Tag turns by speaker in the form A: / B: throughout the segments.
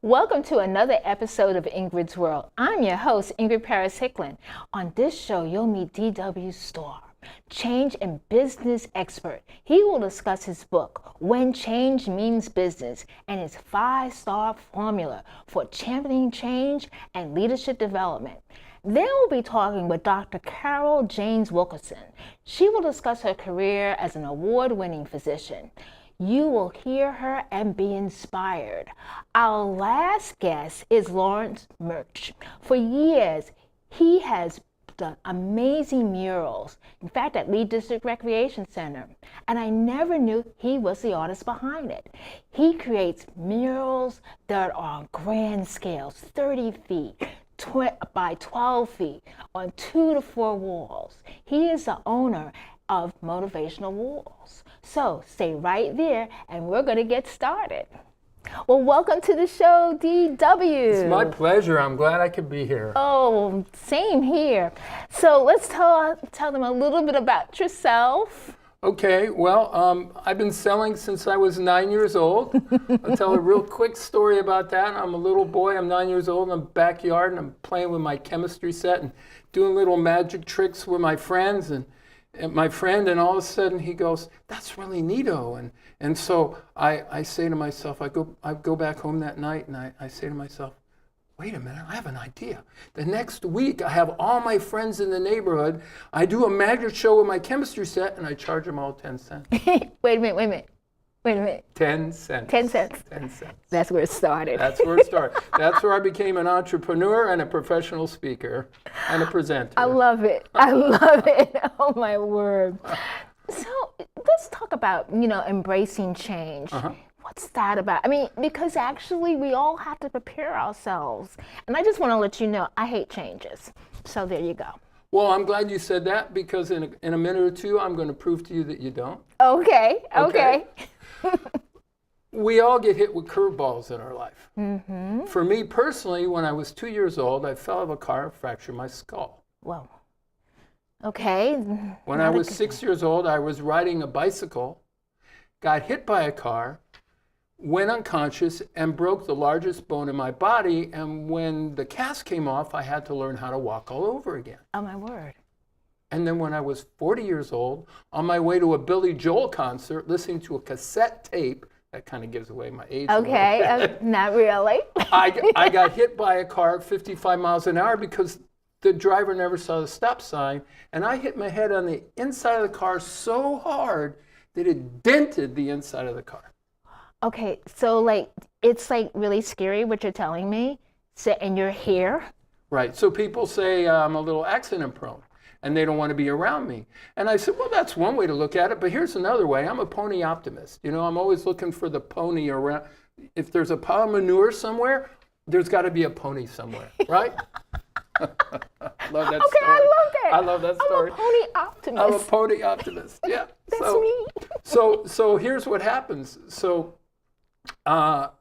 A: Welcome to another episode of Ingrid's World. I'm your host, Ingrid Paris-Hicklin. On this show, you'll meet D.W. Starr, change and business expert. He will discuss his book, When Change Means Business, and his 5-star formula for championing change and leadership development. Then we'll be talking with Dr. Carol James Wilkerson. She will discuss her career as an award-winning physician. You will hear her and be inspired. Our last guest is Mersch. For years, he has done amazing murals, in fact, at Lee District Recreation Center. And I never knew he was the artist behind it. He creates murals that are on grand scales, 30 feet by 12 feet on 2 to 4 walls. He is the owner of Motivational Walls. So stay right there and we're going to get started. Well, welcome to the show, D.W.
B: It's my pleasure. I'm glad I could be here.
A: Oh, same here. So let's tell them a little bit about yourself.
B: Okay, well, I've been selling since I was 9 years old. I'll tell a real quick story about that. I'm a little boy, I'm 9 years old in the backyard, and I'm playing with my chemistry set and doing little magic tricks with my friends and my friend, and all of a sudden he goes, "That's really neato." And so I say to myself, I go back home that night and I say to myself, wait a minute, I have an idea. The next week I have all my friends in the neighborhood, I do a magic show with my chemistry set and I charge them all 10 cents.
A: Wait a minute.
B: 10 cents.
A: 10 cents.
B: 10 cents.
A: That's where it started.
B: That's where it started. That's where I became an entrepreneur and a professional speaker and a presenter.
A: I love it. Oh my word. So let's talk about, embracing change. What's that about? I mean, because actually we all have to prepare ourselves. And I just want to let you know, I hate changes. So there you go.
B: Well, I'm glad you said that because in a minute or two, I'm going to prove to you that you don't.
A: Okay.
B: We all get hit with curveballs in our life. Mm-hmm. For me personally, when I was 2 years old, I fell out of a car and fractured my skull.
A: Whoa. Okay.
B: When I was 6 years old, I was riding a bicycle, got hit by a car, went unconscious, and broke the largest bone in my body. And when the cast came off, I had to learn how to walk all over again.
A: Oh, my word.
B: And then when I was 40 years old, on my way to a Billy Joel concert, listening to a cassette tape, that kind of gives away my age.
A: Okay, not really.
B: I got hit by a car at 55 miles an hour because the driver never saw the stop sign, and I hit my head on the inside of the car so hard that it dented the inside of the car.
A: Okay, so it's really scary what you're telling me, and you're here?
B: Right, so people say I'm a little accident prone and they don't want to be around me. And I said, well, that's one way to look at it, but here's another way. I'm a pony optimist. I'm always looking for the pony around. If there's a pile of manure somewhere, there's got to be a pony somewhere, right? Love that story.
A: I love that.
B: I love that story.
A: I'm a pony optimist.
B: I'm a pony optimist, yeah.
A: That's me.
B: So here's what happens. So now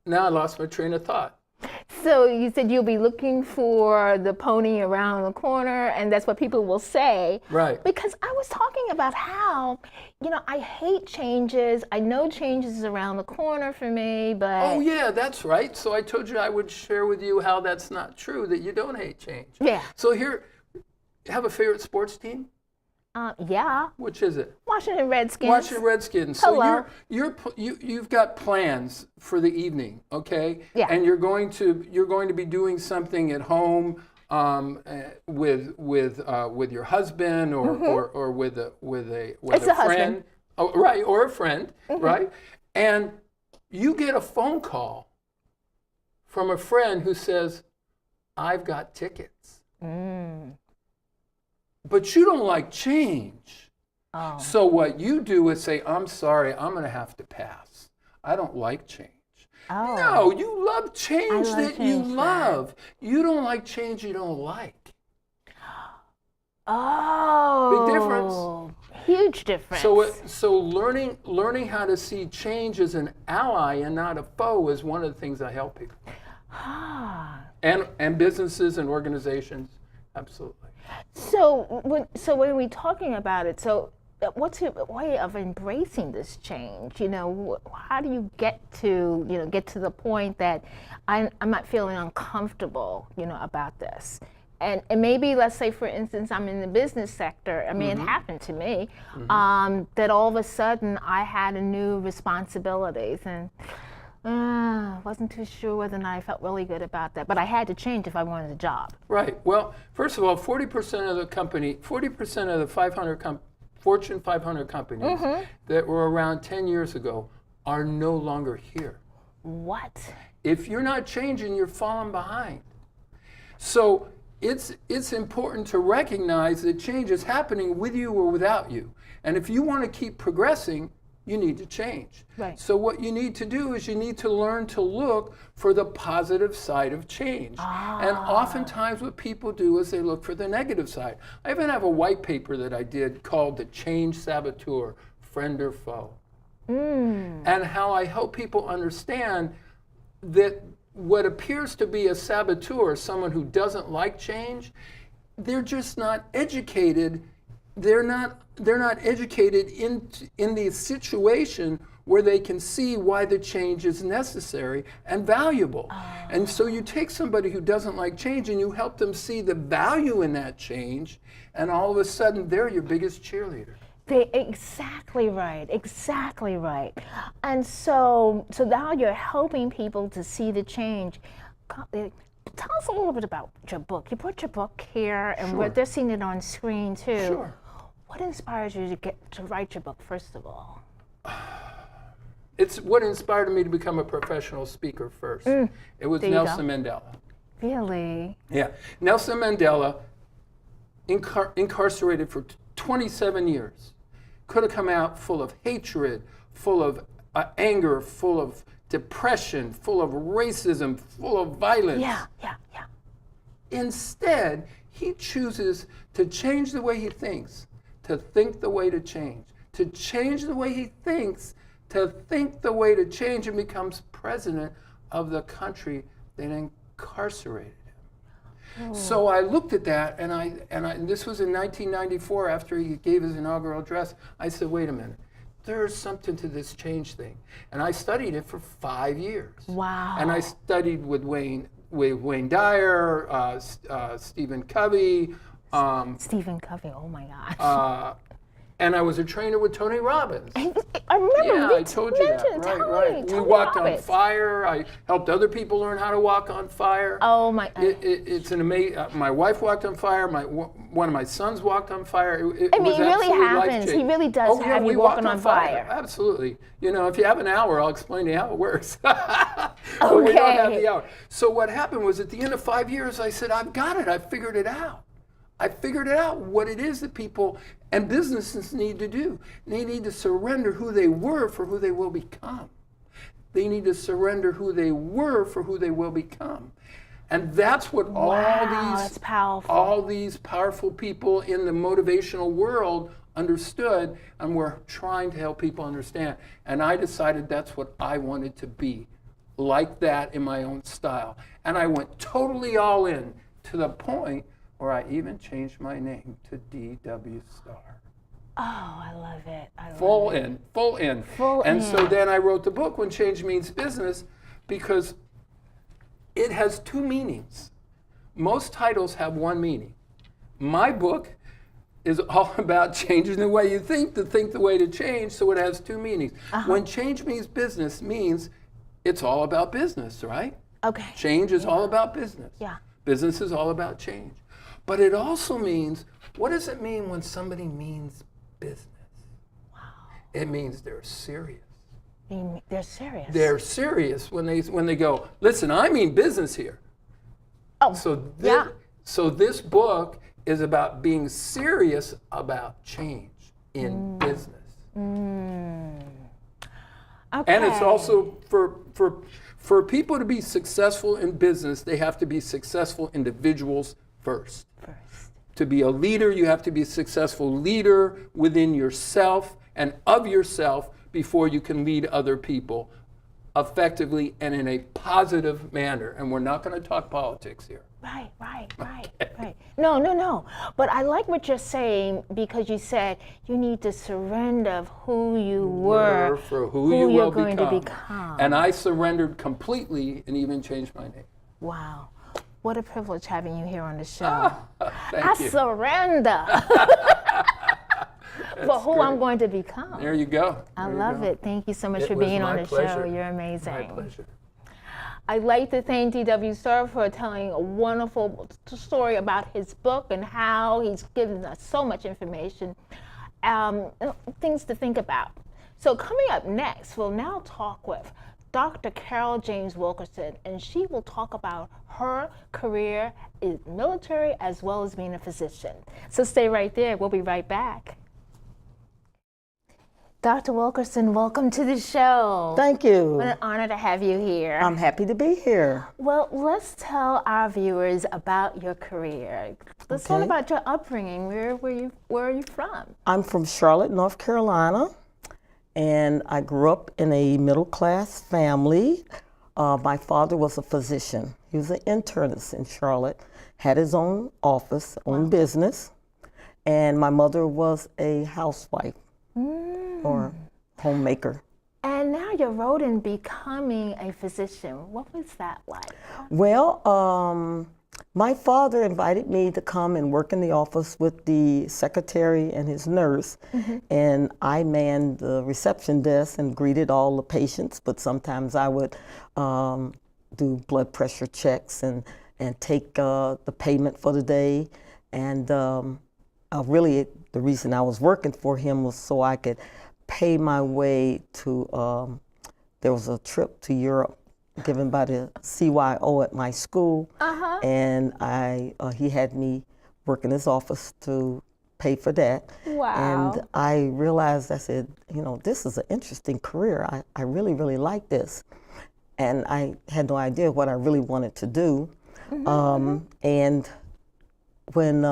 B: I lost my train of thought.
A: So you said you'll be looking for the pony around the corner, and that's what people will say.
B: Right.
A: Because I was talking about how, I hate changes. I know changes is around the corner for me, but...
B: Oh, yeah, that's right. So I told you I would share with you how that's not true, that you don't hate change.
A: Yeah.
B: So here, have a favorite sports team?
A: Yeah.
B: Which is it?
A: Washington Redskins.
B: Washington Redskins. So
A: Hello.
B: you've got plans for the evening, okay?
A: Yeah.
B: And you're going to be doing something at home with your husband or with a friend.
A: Husband.
B: Oh, right, or a friend, right? And you get a phone call from a friend who says, "I've got tickets." But you don't like change. Oh. So what you do is say, "I'm sorry, I'm going to have to pass. I don't like change." Oh. No, you love change you love. You don't like change you don't like.
A: Oh.
B: Big difference.
A: Huge difference.
B: So learning how to see change as an ally and not a foe is one of the things I help people. And businesses and organizations, absolutely.
A: So when we're talking about it, so what's your way of embracing this change? How do you get to the point that I'm not feeling uncomfortable, about this? And maybe, let's say, for instance, I'm in the business sector. I mean, it happened to me, that all of a sudden I had a new responsibilities, and wasn't too sure whether or not I felt really good about that. But I had to change if I wanted a job.
B: Right. Well, first of all, 40% of the 40% of the Fortune 500 companies that were around 10 years ago are no longer here.
A: What?
B: If you're not changing, you're falling behind. So it's important to recognize that change is happening with you or without you. And if you want to keep progressing, you need to change.
A: Right.
B: So what you need to do is you need to learn to look for the positive side of change. And oftentimes what people do is they look for the negative side. I even have a white paper that I did called The Change Saboteur, Friend or Foe. And how I help people understand that what appears to be a saboteur, someone who doesn't like change, they're just not educated. They're not educated in the situation where they can see why the change is necessary and valuable. And so you take somebody who doesn't like change and you help them see the value in that change, and all of a sudden they're your biggest cheerleader.
A: Exactly right. And so now you're helping people to see the change. Tell us a little bit about your book. You put your book here, and they're seeing it on screen too.
B: Sure.
A: What inspires you to write your book, first of all?
B: It's what inspired me to become a professional speaker first. It was Nelson Mandela.
A: Really?
B: Yeah. Nelson Mandela, incarcerated for 27 years, could have come out full of hatred, full of anger, full of depression, full of racism, full of violence.
A: Yeah.
B: Instead, he chooses to change the way he thinks, to think the way to change the way he thinks, to think the way to change, and becomes president of the country that incarcerated him. So I looked at that, and this was in 1994 after he gave his inaugural address. I said, wait a minute, there's something to this change thing. And I studied it for 5 years.
A: Wow.
B: And I studied with Wayne Dyer, Stephen Covey.
A: Stephen Covey, oh my gosh.
B: And I was a trainer with Tony Robbins.
A: I remember.
B: Yeah, I told you that. Right. We walked on fire. I helped other people learn how to walk on fire.
A: Oh my!
B: It's an amazing. My wife walked on fire. One of my sons walked on fire. It
A: really happens. He really does have you walking on fire.
B: Absolutely. If you have an hour, I'll explain to you how it works. But
A: Okay.
B: we don't have the hour. So what happened was, at the end of 5 years, I said, I've got it. I figured it out. I figured out what it is that people and businesses need to do. They need to surrender who they were for who they will become. They need to surrender who they were for who they will become. And that's what
A: that's powerful.
B: all these powerful people in the motivational world understood, and we're trying to help people understand. And I decided that's what I wanted to be, like that in my own style. And I went totally all in, to the point where I even changed my name to D.W. Starr.
A: Oh, I love it.
B: Full in. And so then I wrote the book, When Change Means Business, because it has two meanings. Most titles have one meaning. My book is all about changing the way you think, to think the way to change, so it has two meanings. When change means business means it's all about business, right?
A: Okay.
B: Change is all about business.
A: Yeah.
B: Business is all about change. But it also means, what does it mean when somebody means business?
A: Wow.
B: It means they're serious.
A: They're serious.
B: They're serious when they go, listen, I mean business here.
A: Oh,
B: So this book is about being serious about change in business.
A: Okay.
B: And it's also for people to be successful in business, they have to be successful individuals first. To be a leader, you have to be a successful leader within yourself and of yourself before you can lead other people effectively and in a positive manner. And we're not going to talk politics here.
A: Right. No. But I like what you're saying because you said you need to surrender of who you were
B: for who you
A: you're
B: will
A: going
B: become.
A: to become.
B: And I surrendered completely and even changed my name.
A: Wow. What a privilege having you here on the show.
B: Thank you.
A: Surrender for who
B: great.
A: I'm going to become.
B: There you go.
A: I love it. Thank you so much for
B: was
A: being on
B: my
A: the
B: pleasure.
A: show. You're amazing.
B: My pleasure.
A: I'd like to thank D.W. Starr for telling a wonderful story about his book and how he's given us so much information, things to think about. So coming up next, we'll now talk with Dr. Carol James Wilkerson, and she will talk about her career in military as well as being a physician. So stay right there. We'll be right back. Dr. Wilkerson, welcome to the show.
C: Thank you.
A: What an honor to have you here.
C: I'm happy to be here.
A: Well, let's tell our viewers about your career. Let's learn
C: Okay.
A: about your upbringing. Where are you from?
C: I'm from Charlotte, North Carolina, and I grew up in a middle-class family. My father was a physician. He was an internist in Charlotte, had his own office, own business, and my mother was a housewife or homemaker.
A: And now your road in becoming a physician, what was that like?
C: Well, my father invited me to come and work in the office with the secretary and his nurse, and I manned the reception desk and greeted all the patients, but sometimes I would do blood pressure checks and take the payment for the day. And really, the reason I was working for him was so I could pay my way to, there was a trip to Europe given by the CYO at my school, and he had me work in his office to pay for that.
A: Wow.
C: And I realized, I said, this is an interesting career. I really, really like this. And I had no idea what I really wanted to do. And when,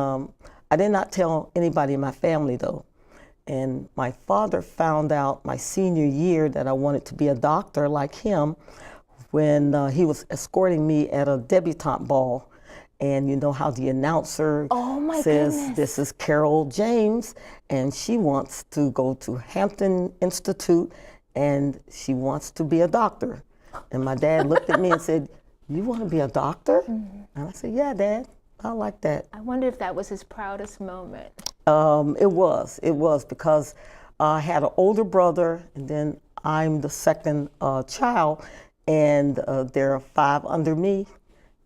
C: I did not tell anybody in my family though. And my father found out my senior year that I wanted to be a doctor like him when he was escorting me at a debutante ball. And you know how the announcer says,
A: goodness.
C: This is Carol James, and she wants to go to Hampton Institute, and she wants to be a doctor. And my dad looked at me and said, you want to be a doctor? And I said, yeah, Dad, I like that.
A: I wonder if that was his proudest moment.
C: It was because I had an older brother, and then I'm the second child, and there are 5 under me.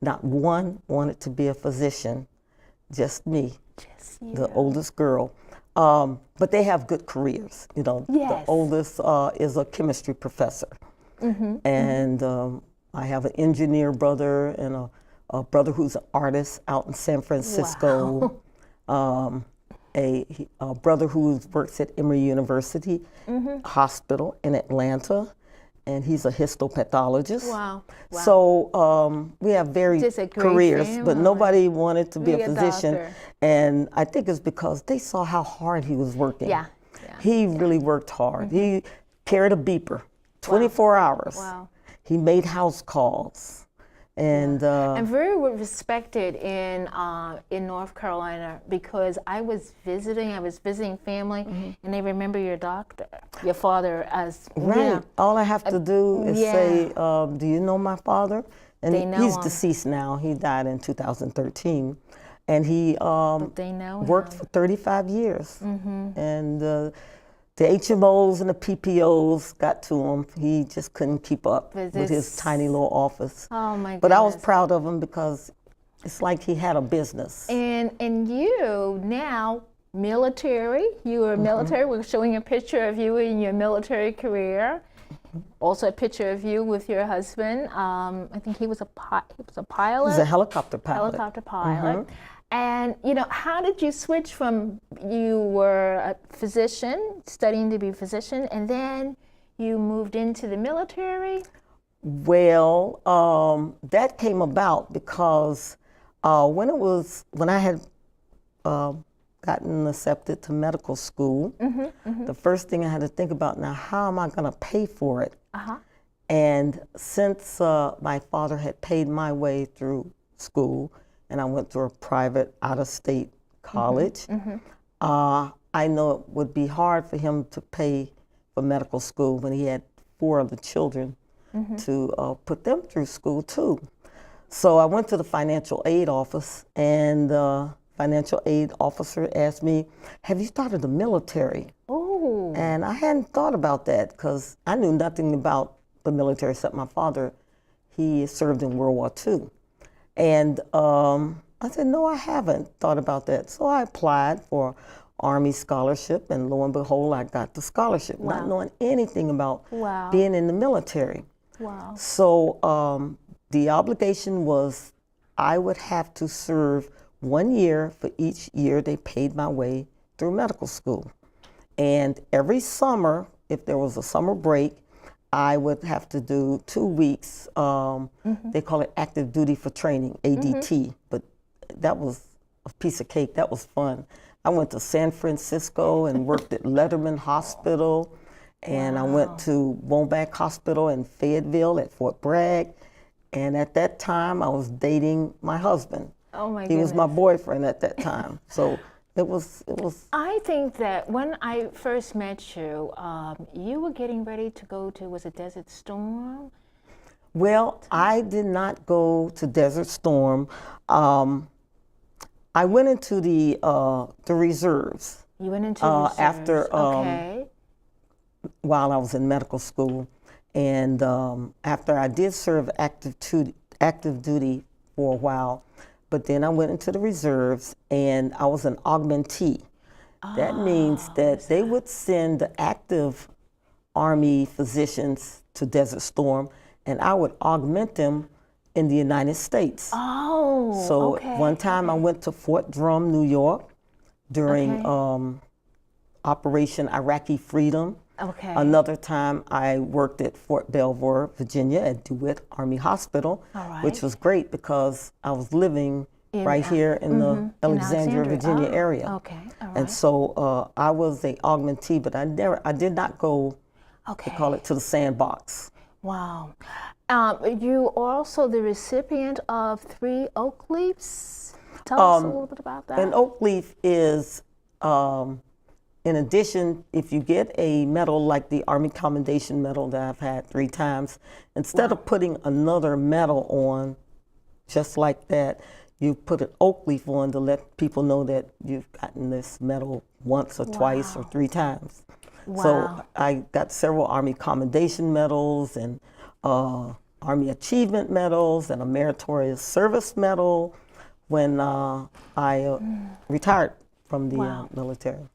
C: Not one wanted to be a physician, just me,
A: Just you.
C: the oldest girl. But they have good careers. The
A: Yes.
C: oldest is a chemistry professor, and I have an engineer brother and a brother who's an artist out in San Francisco. A brother who works at Emory University Hospital in Atlanta, and he's a histopathologist.
A: Wow.
C: So we have very
A: Just a great
C: careers, but
A: family.
C: nobody wanted to be
A: Be
C: a
A: a
C: physician.
A: doctor.
C: And I think it's because they saw how hard he was working.
A: Yeah.
C: He really worked hard. He carried a beeper 24 hours.
A: Wow.
C: He made house calls. And
A: very respected in North Carolina because I was visiting family, and they remember your father as
C: right.
A: Yeah.
C: All I have to do is
A: yeah.
C: say, do you know my father? And
A: They know
C: he's
A: him.
C: deceased now. He died in 2013. And he
A: They know
C: worked
A: him.
C: for 35 years. And the HMOs and the PPOs got to him. He just couldn't keep up with his tiny little office.
A: Oh my goodness.
C: But I was proud of him because it's like he had a business.
A: And you now military. You were military. We're showing a picture of you in your military career. Also a picture of you with your husband. I think he was a pilot.
C: He's a helicopter pilot.
A: Helicopter pilot. And how did you switch from you were a physician, studying to be a physician, and then you moved into the military?
C: Well, that came about because when I had gotten accepted to medical school, the first thing I had to think about, now how am I going to pay for it? And since my father had paid my way through school, and I went to a private out-of-state college. I know it would be hard for him to pay for medical school when he had 4 other children to put them through school too. So I went to the financial aid office, and the financial aid officer asked me, "Have you started the military?"
A: Oh.
C: And I hadn't thought about that because I knew nothing about the military except my father. He served in World War II. And I said, "No, I haven't thought about that." So I applied for Army scholarship, and lo and behold, I got the scholarship, not knowing anything about being in the military.
A: Wow.
C: So the obligation was I would have to serve 1 year for each year they paid my way through medical school. And every summer, if there was a summer break, I would have to do 2 weeks. They call it active duty for training, ADT, but that was a piece of cake. That was fun. I went to San Francisco and worked at Letterman Hospital, and I went to Womack Hospital in Fayetteville at Fort Bragg. And at that time, I was dating my husband.
A: Oh my
C: He
A: goodness.
C: was my boyfriend at that time. So it was.
A: I think that when I first met you, you were getting ready to go to, was it Desert Storm?
C: Well, I did not go to Desert Storm. I went into the reserves.
A: You went into the reserves.
C: After
A: okay.
C: while I was in medical school, and after I did serve active duty for a while, but then I went into the reserves, and I was an augmentee. That means that they would send the active Army physicians to Desert Storm, and I would augment them in the United States.
A: Oh,
C: So
A: okay.
C: one time I went to Fort Drum, New York, during Operation Iraqi Freedom.
A: Okay.
C: Another time I worked at Fort Belvoir, Virginia, at DeWitt Army Hospital,
A: All right.
C: which was great because I was living right here in the Alexandria, Virginia area.
A: Okay, all right.
C: And so I was a augmentee, but I did not go,
A: Okay.
C: they call it, to the sandbox.
A: Wow. You are also the recipient of 3 Oak Leaves. Tell us a little bit about that.
C: An oak leaf is, in addition, if you get a medal like the Army Commendation Medal that I've had 3 times, instead of putting another medal on just like that, you put an oak leaf on to let people know that you've gotten this medal once or twice or 3 times. So I got several Army Commendation Medals and Army Achievement Medals and a Meritorious Service Medal when I retired from the military.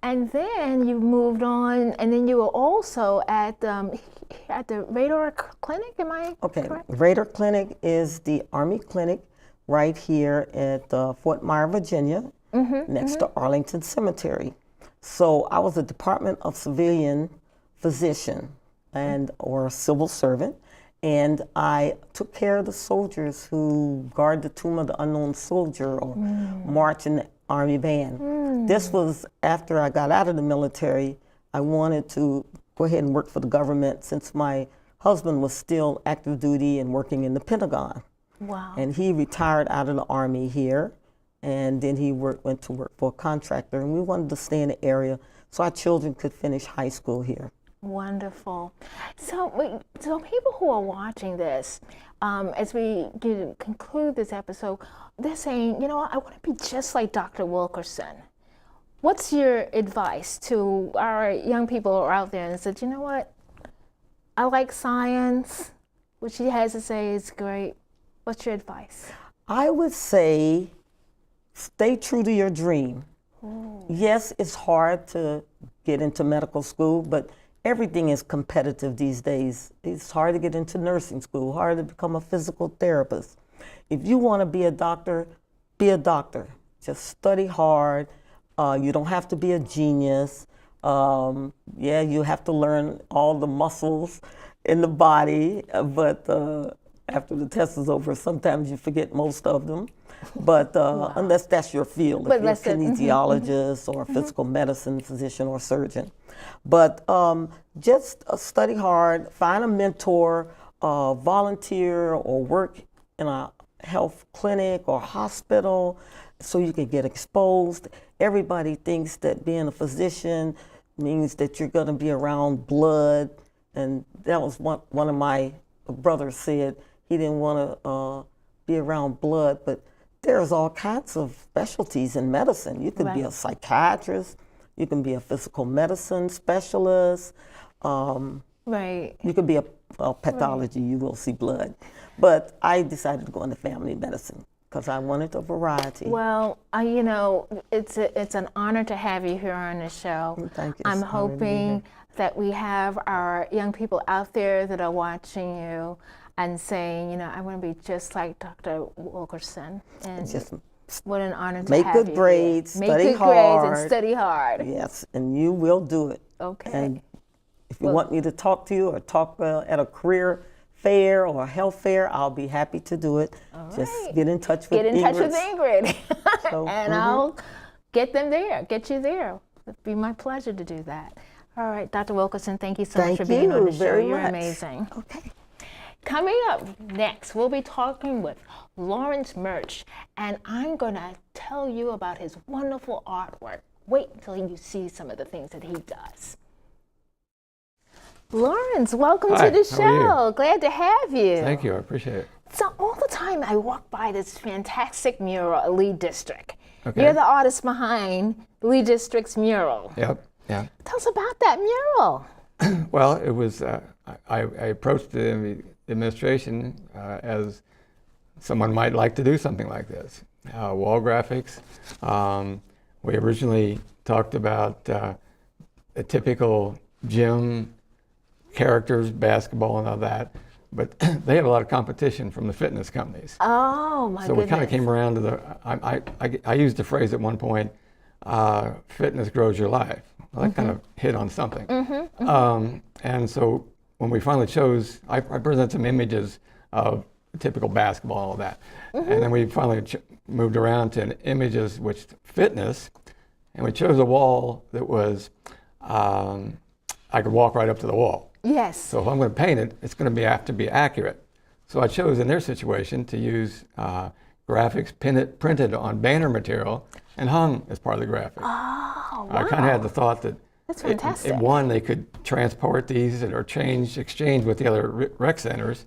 A: And then you moved on, and then you were also at the Radar Clinic, am I correct?
C: Radar Clinic is the Army clinic right here at Fort Myer, Virginia, next to Arlington Cemetery. So I was a Department of Civilian physician or civil servant, and I took care of the soldiers who guard the Tomb of the Unknown Soldier or march in the Army band. This was after I got out of the military. I wanted to go ahead and work for the government since my husband was still active duty and working in the Pentagon.
A: Wow.
C: And he retired out of the Army here, and then he went to work for a contractor, and we wanted to stay in the area so our children could finish high school here.
A: Wonderful. So people who are watching this, as we conclude this episode, they're saying, you know, I want to be just like Dr. Wilkerson. What's your advice to our young people who are out there and said, you know what, I like science. What she has to say is great. What's your advice?
C: I would say stay true to your dream. Yes, it's hard to get into medical school, but everything is competitive these days. It's hard to get into nursing school, hard to become a physical therapist. If you want to be a doctor, be a doctor. Just study hard. You don't have to be a genius. Yeah, you have to learn all the muscles in the body, but after the test is over, sometimes you forget most of them. But unless that's your field, if you're a kinesiologist or a physical medicine physician or surgeon. But just study hard, find a mentor, volunteer or work in a health clinic or hospital so you can get exposed. Everybody thinks that being a physician means that you're going to be around blood, and that was one of my brothers said he didn't want to be around blood, but there's all kinds of specialties in medicine. You could be a psychiatrist, you can be a physical medicine specialist, you could be a pathology, you will see blood. But I decided to go into family medicine because I wanted a variety.
A: Well, you know, it's an honor to have you here on the show.
C: Thank you.
A: I'm hoping that we have our young people out there that are watching you and saying, you know, I want to be just like Dr. Wilkerson. And
C: Just
A: what an honor to
C: make
A: have
C: good
A: you
C: grades,
A: here. Make
C: study
A: good grades and
C: hard.
A: study hard.
C: Yes, and you will do it.
A: Okay.
C: And if you want me to talk to you or talk at a career fair or a health fair, I'll be happy to do it. Just get in touch with Ingrid.
A: Get in touch with Ingrid.
C: So,
A: and I'll get them there, get you there. It'd be my pleasure to do that. All right, Dr. Wilkerson, thank you so much for being on the show.
C: very
A: You're
C: much.
A: amazing.
C: Okay.
A: Coming up next, we'll be talking with Lawrence Mersch, and I'm going to tell you about his wonderful artwork. Wait until you see some of the things that he does. Lawrence, welcome
D: Hi,
A: to the
D: how are
A: show. Glad to have you.
D: Thank you, I appreciate it.
A: So all the time I walk by this fantastic mural at Lee District.
D: Okay.
A: You're the artist behind Lee District's mural.
D: Yep, yeah.
A: Tell us about that mural.
D: Well, it was, I approached the administration as someone might like to do something like this. Wall graphics. We originally talked about a typical gym characters, basketball and all that, but they have a lot of competition from the fitness companies.
A: Oh my
D: So
A: goodness.
D: we kind of came around to the, I used the phrase at one point, fitness grows your life. Well, that kind of hit on something. And so when we finally chose, I presented some images of typical basketball and all that. And then we finally moved around to images which fitness, and we chose a wall that was, I could walk right up to the wall.
A: Yes.
D: So if I'm going to paint it, it's going to have to be accurate. So I chose in their situation to use graphics printed on banner material and hung as part of the graphic.
A: Oh, wow.
D: I kind of had the thought that
A: That's fantastic.
D: one, they could transport these or exchange with the other rec centers,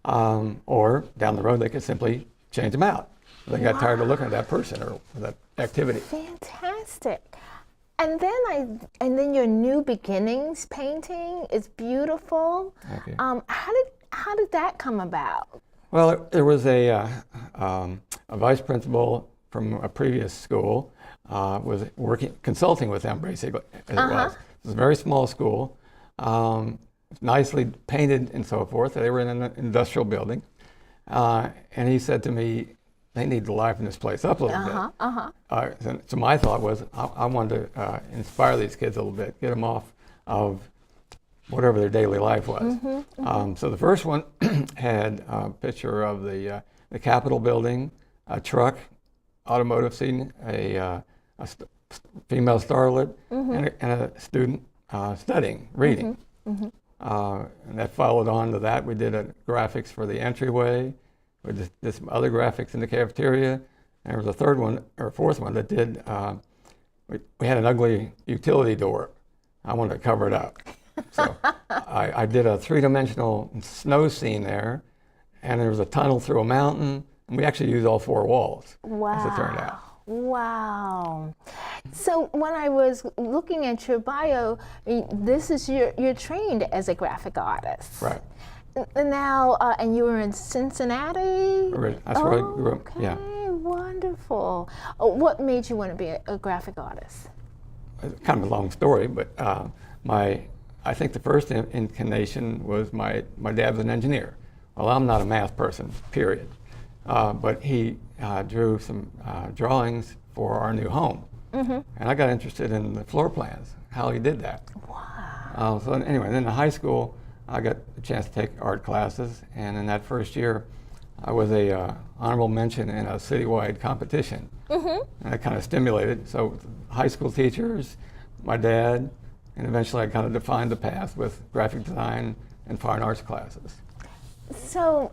D: or down the road they could simply change them out. They got tired of looking at that person or that activity.
A: Fantastic. And then your New Beginnings painting is beautiful.
D: Thank you.
A: How did that come about?
D: Well, there was a vice principal from a previous school was consulting with them basically, as it was. It was a very small school, nicely painted and so forth. They were in an industrial building, and he said to me, they need to liven this place up a little bit. So my thought was, I wanted to inspire these kids a little bit, get them off of whatever their daily life was. So the first one had a picture of the Capitol building, a truck, automotive scene, a female starlet, and a student studying, reading. And that followed on to that. We did graphics for the entryway. We did some other graphics in the cafeteria. And there was a third one, or fourth one, that did, we had an ugly utility door. I wanted to cover it up. So I did a three-dimensional snow scene there, and there was a tunnel through a mountain, and we actually used all four walls, as it turned out.
A: Wow. So when I was looking at your bio, this is you're trained as a graphic artist.
D: Right.
A: Now, and you were in Cincinnati?
D: That's where I grew up, yeah.
A: Okay, wonderful. What made you want to be a graphic artist?
D: It's kind of a long story, but I think the first inclination was my dad was an engineer. Well, I'm not a math person, period. But he drew some drawings for our new home. And I got interested in the floor plans, how he did that. Wow. So anyway, then in high school, I got a chance to take art classes, and in that first year, I was a honorable mention in a citywide competition. And that kind of stimulated. So high school teachers, my dad, and eventually I kind of defined the path with graphic design and fine arts classes.
A: So,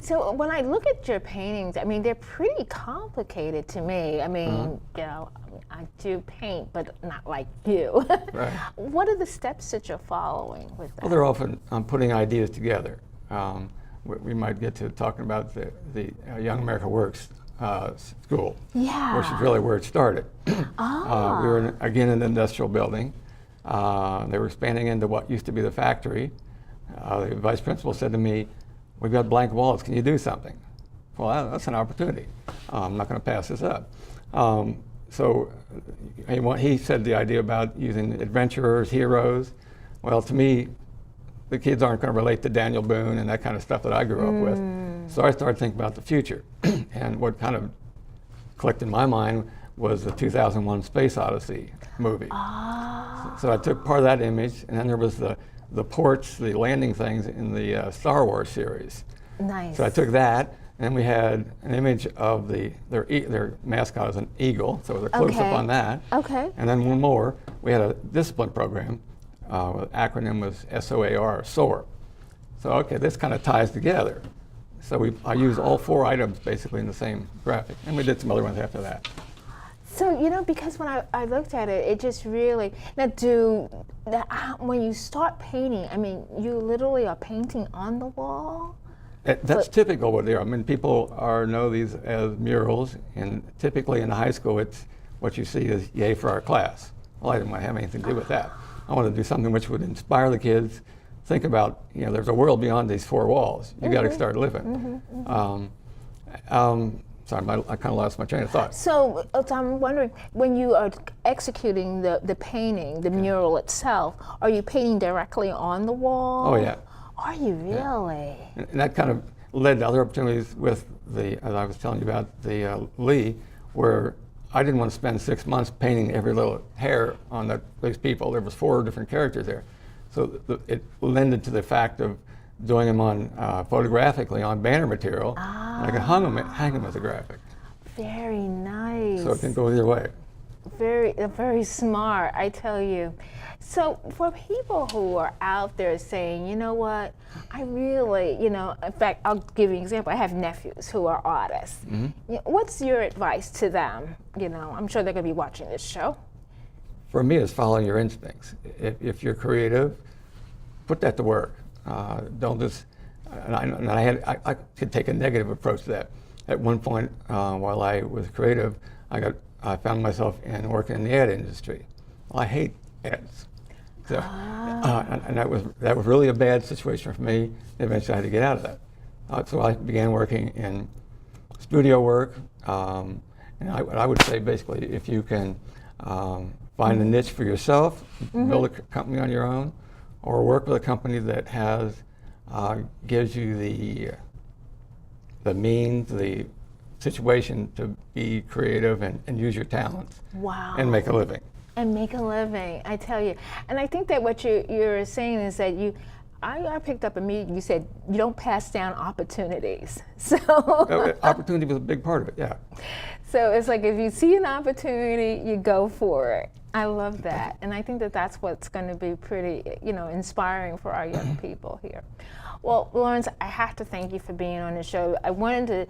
A: so when I look at your paintings, I mean, they're pretty complicated to me. I mean, you know, I do paint, but not like you.
D: Right.
A: What are the steps that you're following with that?
D: Well, they're often putting ideas together. We might get to talking about the Young America Works school,
A: Yeah.
D: which is really where it started. We were, again, in an industrial building. They were expanding into what used to be the factory. The vice principal said to me, "We've got blank walls, can you do something?" Well, that's an opportunity. I'm not going to pass this up. So he said the idea about using adventurers, heroes. Well, to me, the kids aren't going to relate to Daniel Boone and that kind of stuff that I grew up with. So I started thinking about the future. And what kind of clicked in my mind was the 2001 Space Odyssey movie. So I took part of that image, and then there was the ports, the landing things in the Star Wars series.
A: Nice.
D: So I took that, and then we had an image of their mascot is an eagle, so it was a close-up on that.
A: Okay.
D: And then one more, we had a discipline program. The acronym was SOAR, SOAR. So okay, this kind of ties together. So I used all 4 items basically in the same graphic, and we did some other ones after that.
A: So, you know, because when I looked at it, it just really, now when you start painting, I mean, you literally are painting on the wall?
D: That's typical what they are. I mean, people know these as murals, and typically in high school, it's what you see is yay for our class. Well, I didn't want to have anything to do with that. I wanted to do something which would inspire the kids. Think about, you know, there's a world beyond these 4 walls. You got to start living. Sorry, I kind of lost my train of thought.
A: So I'm wondering, when you are executing the painting, the mural itself, are you painting directly on the wall?
D: Oh, yeah.
A: Are you really?
D: And that kind of led to other opportunities with as I was telling you about, the Lee, where I didn't want to spend 6 months painting every little hair on these people. There was 4 different characters there. So it lended to the fact of doing them on photographically on banner material. And I could hang them as a graphic.
A: Very nice.
D: So it can go either way.
A: Very smart, I tell you. So for people who are out there saying, you know what, I really, you know, in fact, I'll give you an example. I have nephews who are artists. You know, what's your advice to them? You know, I'm sure they're going to be watching this show.
D: For me, it's following your instincts. If you're creative, put that to work. Don't just. And I could take a negative approach to that. At one point, while I was creative, I found myself working in the ad industry. Well, I hate ads. So, and that was really a bad situation for me. Eventually, I had to get out of that. So I began working in studio work. And I would say basically, if you can find a niche for yourself, build a company on your own, or work with a company that gives you the means, the situation to be creative and use your talents.
A: Wow.
D: And make a living.
A: And make a living, I tell you. And I think that what you're saying is that I picked up immediately, you said you don't pass down opportunities. So
D: Opportunity was a big part of it, yeah.
A: So it's like if you see an opportunity, you go for it. I love that. And I think that that's what's going to be pretty, you know, inspiring for our young people here. Well, Lawrence, I have to thank you for being on the show. I wanted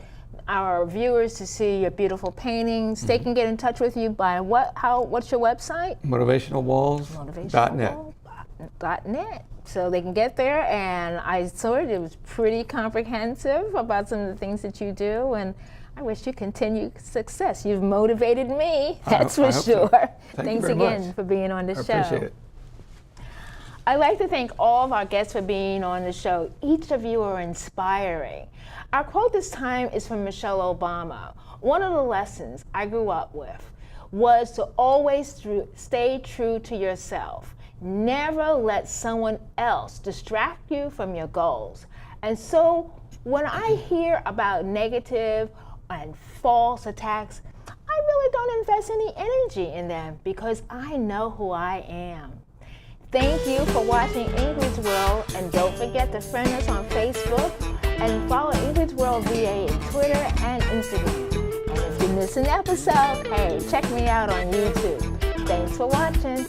A: our viewers to see your beautiful paintings. They can get in touch with you by what's your website?
D: MotivationalWalls.net.
A: So they can get there, and I saw it. It was pretty comprehensive about some of the things that you do, and I wish you continued success. You've motivated me, that's for sure.
D: So.
A: Thanks again for being on the show.
D: I appreciate it.
A: I'd like to thank all of our guests for being on the show. Each of you are inspiring. Our quote this time is from Michelle Obama. One of the lessons I grew up with was to always stay true to yourself. Never let someone else distract you from your goals. And so when I hear about negative and false attacks, I really don't invest any energy in them because I know who I am. Thank you for watching Ingrid's World, and don't forget to friend us on Facebook and follow Ingrid's World VA on Twitter and Instagram. And if you miss an episode, hey, check me out on YouTube. Thanks for watching.